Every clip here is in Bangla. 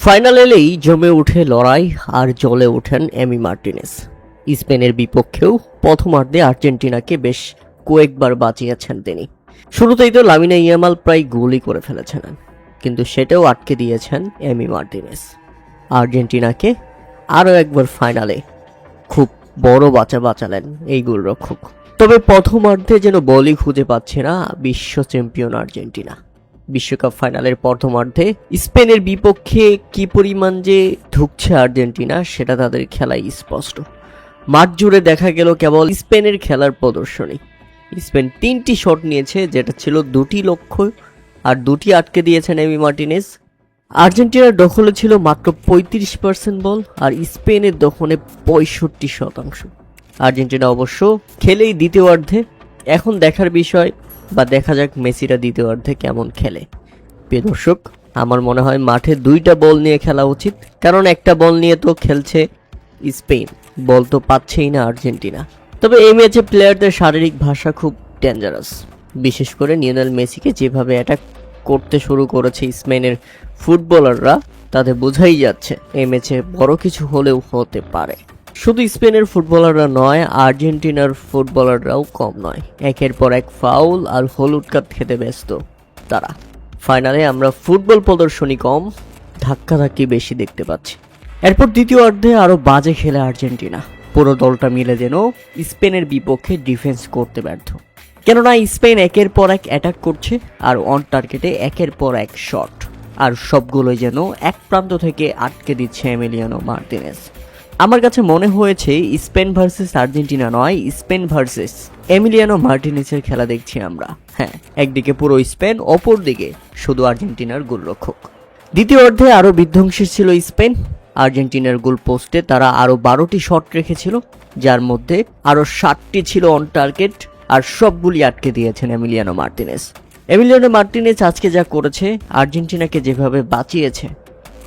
ফাইনাল এলেই জমে উঠে লড়াই আর জ্বলে ওঠেন এমি মার্টিনেজ। স্পেনের বিপক্ষেও প্রথমার্ধে আর্জেন্টিনাকে বেশ কয়েকবার বাঁচিয়েছেন তিনি। শুরুতেই তো লামিনে ইয়ামাল প্রায় গোলই করে ফেলেছেন, কিন্তু সেটাও আটকে দিয়েছেন এমি মার্টিনেজ। আর্জেন্টিনাকে আরও একবার ফাইনালে খুব বড় বাঁচালেন এই গোলরক্ষক। তবে প্রথমার্ধে যেন বলই খুঁজে পাচ্ছে না বিশ্ব চ্যাম্পিয়ন আর্জেন্টিনা। বিশ্বকাপ ফাইনালের প্রথমার্ধে স্পেনের বিপক্ষে কি পরিমাণ যে ধুঁকছে আর্জেন্টিনা সেটা তাদের খেলায় স্পষ্ট। মাঠ জুড়ে দেখা গেল কেবল স্পেনের খেলার প্রদর্শনী। স্পেন 3টি শট নিয়েছে, যেটা ছিল 2টি লক্ষ্য, আর 2টি আটকে দিয়েছেন এমি মার্টিনেজ। আর্জেন্টিনার দখলে ছিল মাত্র 35% বল, আর স্পেনের দখলে 65%। আর্জেন্টিনা অবশ্য খেলেই দ্বিতীয়ার্ধে। এখন দেখার বিষয়, বা দেখা যাক মেসিরা দ্বিতীয়ার্ধে কেমন খেলে। প্রিয় দর্শক, আমার মনে হয় মাঠে 2টা বল নিয়ে খেলা উচিত, কারণ একটা বল নিয়ে তো খেলছে স্পেন, বল তো পাচ্ছেই না আর্জেন্টিনা। তবে এই ম্যাচে প্লেয়ারদের শারীরিক ভাষা খুব ডেঞ্জারাস। বিশেষ করে লিওনেল মেসিকে যেভাবে অ্যাটাক করতে শুরু করেছে স্পেনের ফুটবলাররা, তাতে বোঝাই যাচ্ছে এই ম্যাচে বড় কিছু হলেও হতে পারে। শুধু স্পেনের ফুটবলাররা নয়, আর্জেন্টিনার ফুটবলাররাও কম নয়। একের পর এক ফাউল আর হলুদ কার্ড খেতে ব্যস্ত তারা। ফাইনালে আমরা ফুটবল প্রদর্শনী কম, ধাক্কাধাক্কি বেশি দেখতে পাচ্ছি। এরপর দ্বিতীয়ার্ধে আরও বাজে খেলে আর্জেন্টিনা। পুরো দলটা মিলে যেন স্পেনের বিপক্ষে ডিফেন্স করতে ব্যর্থ। কেননা স্পেন একের পর এক অ্যাটাক করছে আর অন টার্গেটে একের পর এক শট, আর সবগুলোই যেন এক প্রান্ত থেকে আটকে দিচ্ছে এমিলিয়ানো মার্টিনেজ। আমার কাছে মনে হয়েছে স্পেন ভার্সেস আর্জেন্টিনা নয়, স্পেন ভার্সেস এমিলিয়ানো মার্টিনেজের খেলা দেখছি আমরা। হ্যাঁ, একদিকে পুরো স্পেন, অপর দিকে শুধু আর্জেন্টিনার গোলরক্ষক। দ্বিতীয়ার্ধে আরও বিধ্বংসী ছিল স্পেন। আর্জেন্টিনার গোল পোস্টে তারা আরও 12টি শট রেখেছিল, যার মধ্যে আরও 7টি ছিল অন টার্গেট, আর সবগুলি আটকে দিয়েছেন এমিলিয়ানো মার্টিনেজ। এমিলিয়ানো মার্টিনেজ আজকে যা করেছে, আর্জেন্টিনাকে যেভাবে বাঁচিয়েছে,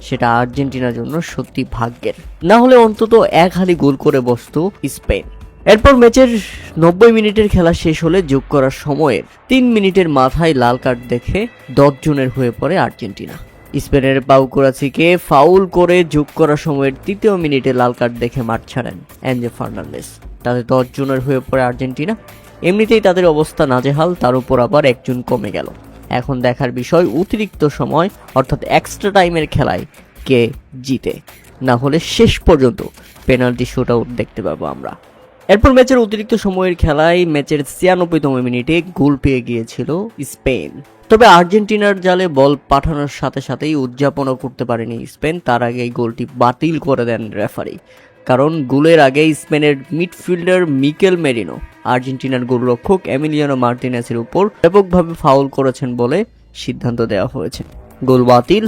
সেটা আর্জেন্টিনার জন্য সত্যি ভাগ্যের। না হলে অন্তত এক হালি গোল করে বসতো স্পেন। এরপর ম্যাচের 90 মিনিটের খেলা শেষ হলে যোগ করার সময়ের 3 মিনিটের মাথায় লাল কার্ড দেখে 10 জনের হয়ে পড়ে আর্জেন্টিনা। স্পেনের পাউকুরাসিকে ফাউল করে যোগ করার সময়ের 3য় মিনিটে লাল কার্ড দেখে মাঠ ছাড়েন এনজো ফার্নান্দেজ। তাদের 10 জনের হয়ে পড়ে আর্জেন্টিনা। এমনিতেই তাদের অবস্থা নাজেহাল, তার উপর আবার একজন কমে গেল। এখন দেখার বিষয় অতিরিক্ত সময় অর্থাৎ এক্সট্রা টাইমের খেলায় কে জিতে, না হলে শেষ পর্যন্ত পেনাল্টি শুট আউট দেখতে পাবো আমরা। এরপর ম্যাচের অতিরিক্ত সময়ের খেলায় ম্যাচের 96তম মিনিটে গোল পেয়ে গিয়েছিল স্পেন। তবে আর্জেন্টিনার জালে বল পাঠানোর সাথে সাথেই উদযাপনও করতে পারেনি স্পেন। তার আগে এই গোলটি বাতিল করে দেন রেফারি, কারণ গোলের আগে স্পেনের মিডফিল্ডার মিকেল মেরিনো আর্জেন্টিনার গোলরক্ষক এমিলিয়ানো মার্টিনেজের উপর ব্যাপকভাবে ফাউল করেছেন বলে সিদ্ধান্ত দেওয়া হয়েছে। গোল বাতিল,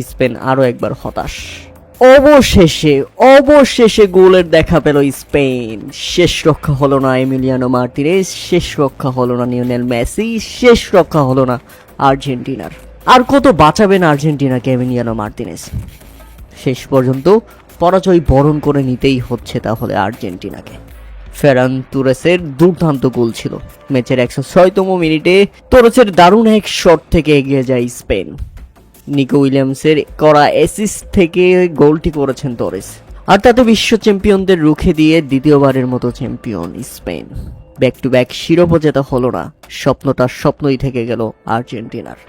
স্পেন আরও একবার হতাশ। অবশেষে গোলের দেখা পেল স্পেন। শেষ রক্ষা হলো না এমিলিয়ানো মার্টিনেজ, শেষ রক্ষা হলো না লিওনেল মেসি, শেষ রক্ষা হলো না আর্জেন্টিনার। আর কত বাঁচাবেন আর্জেন্টিনাকে এমিলিয়ানো মার্টিনেজ? শেষ পর্যন্ত পরাজয় বরণ করে নিতেই হচ্ছে তাহলে আর্জেন্টিনাকে। ফেরান তোরেসের দুর্দান্ত গোল ছিল। ম্যাচের 106তম মিনিটে তোরেসের দারুণ এক শট থেকে এগিয়ে যায় স্পেন। নিকো উইলিয়ামসের করা অ্যাসিস্ট থেকে গোলটি করেছেন তোরেস, আর তাতে বিশ্ব চ্যাম্পিয়নদের রুখে দিয়ে দ্বিতীয়বারের মতো champion Spain. Back to back শিরোপা জেতা হলো না, স্বপ্নটা স্বপ্নই থেকে গেল আর্জেন্টিনার।